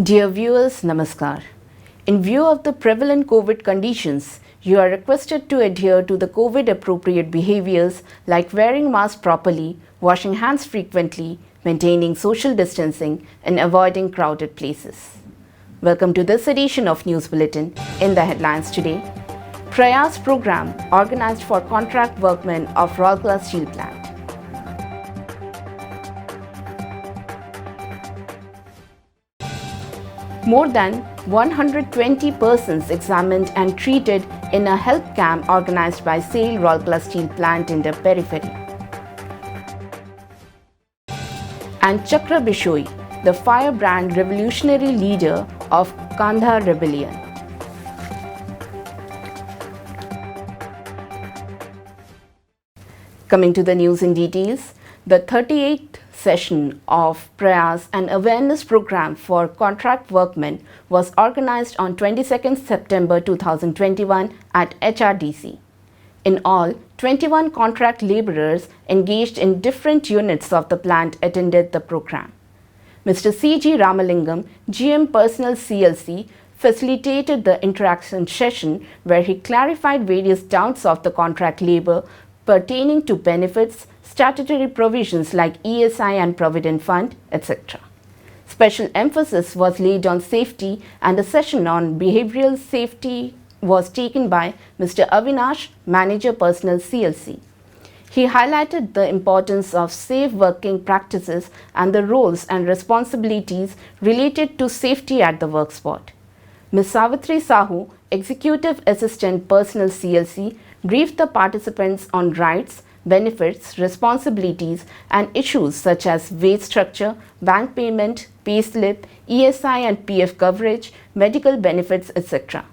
Dear viewers, Namaskar. In view of the prevalent COVID conditions, you are requested to adhere to the COVID appropriate behaviors like wearing masks properly, washing hands frequently, maintaining social distancing, and avoiding crowded places. Welcome to this edition of News Bulletin. In the headlines today, Prayas program organized for contract workmen of Rourkela Steel Plant. More than 120 persons examined and treated in a health camp organized by SAIL Rourkela Steel Plant in the periphery. And Chakra Bishoy, the firebrand revolutionary leader of Kandha Rebellion. Coming to the news in details, the 38th session of Prayas, an awareness program for contract workmen, was organized on 22nd September 2021 at HRDC. In all, 21 contract laborers engaged in different units of the plant attended the program. Mr. C.G. Ramalingam, GM Personnel CLC, facilitated the interaction session where he clarified various doubts of the contract labor pertaining to benefits, statutory provisions like ESI and Provident Fund, etc. Special emphasis was laid on safety, and a session on behavioral safety was taken by Mr. Avinash, Manager Personnel CLC. He highlighted the importance of safe working practices and the roles and responsibilities related to safety at the work spot. Ms. Savitri Sahu, Executive Assistant Personnel CLC, briefed the participants on rights, benefits, responsibilities, and issues such as wage structure, bank payment, payslip, ESI and PF coverage, medical benefits, etc.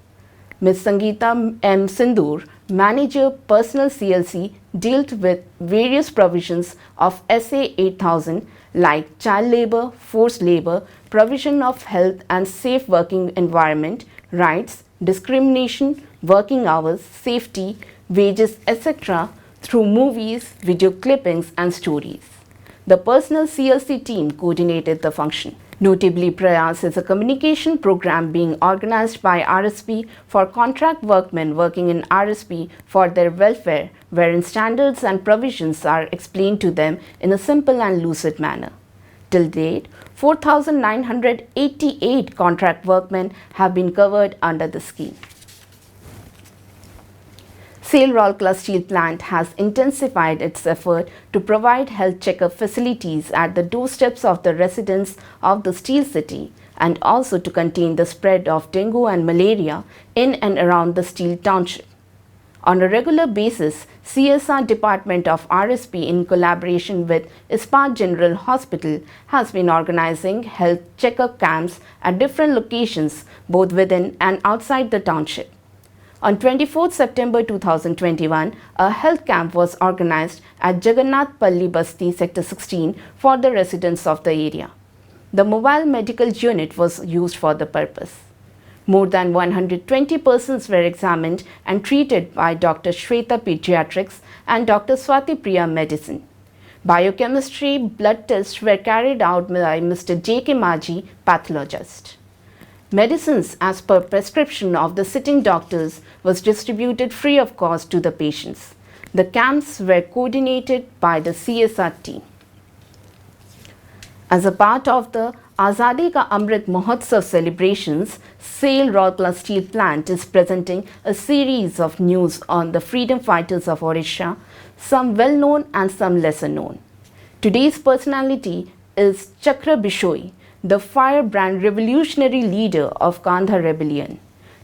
Ms. Sangeeta M. Sindoor, Manager Personnel CLC, dealt with various provisions of SA 8000 like child labor, forced labor, provision of health and safe working environment, rights, discrimination, working hours, safety, wages, etc. through movies, video clippings and stories. The Personnel CLC team coordinated the function. Notably, Prayas is a communication program being organized by RSP for contract workmen working in RSP for their welfare, wherein standards and provisions are explained to them in a simple and lucid manner. Till date, 4,988 contract workmen have been covered under the scheme. SAIL Rourkela Steel Plant has intensified its effort to provide health checkup facilities at the doorsteps of the residents of the Steel City and also to contain the spread of dengue and malaria in and around the Steel Township. On a regular basis, CSR Department of RSP in collaboration with Ispat General Hospital has been organizing health checkup camps at different locations both within and outside the township. On 24 September 2021, a health camp was organized at Jagannath Palli Basti Sector 16 for the residents of the area. The mobile medical unit was used for the purpose. More than 120 persons were examined and treated by Dr. Shweta Pediatrics and Dr. Swati Priya Medicine. Biochemistry blood tests were carried out by Mr. J.K. Maji, pathologist. Medicines as per prescription of the sitting doctors was distributed free of cost to the patients. The camps were coordinated by the CSR team. As a part of the Azadi Ka Amrit Mahotsav celebrations, SAIL Rourkela Steel Plant is presenting a series of news on the freedom fighters of Odisha, some well known and some lesser known. Today's personality is Chakra Bishoy, the firebrand revolutionary leader of Kandha Rebellion.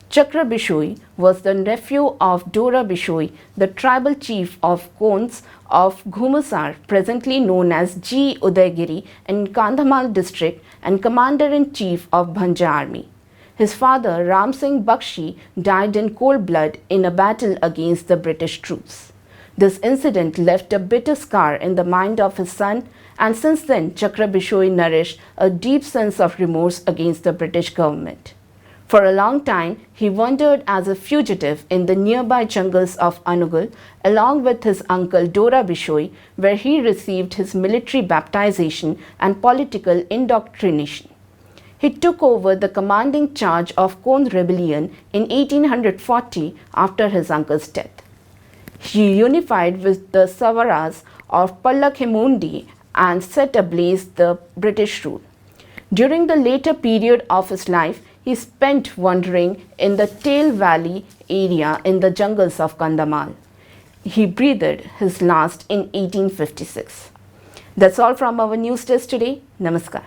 Chakra Bishoy was the nephew of Dora Bishoy, the tribal chief of Kons of Ghumusar, presently known as G. Udaygiri in Kandhamal district and commander-in-chief of Bhanja army. His father, Ram Singh Bakshi, died in cold blood in a battle against the British troops. This incident left a bitter scar in the mind of his son, and since then Chakra Bishoy nourished a deep sense of remorse against the British government. For a long time, he wandered as a fugitive in the nearby jungles of Anugal along with his uncle Dora Bishoy, where he received his military baptization and political indoctrination. He took over the commanding charge of Kond rebellion in 1840 after his uncle's death. He unified with the Savaras of Pallakhemundi and set ablaze the British rule. During the later period of his life, he spent wandering in the Tail Valley area in the jungles of Kandhamal. He breathed his last in 1856. That's all from our news desk today. Namaskar.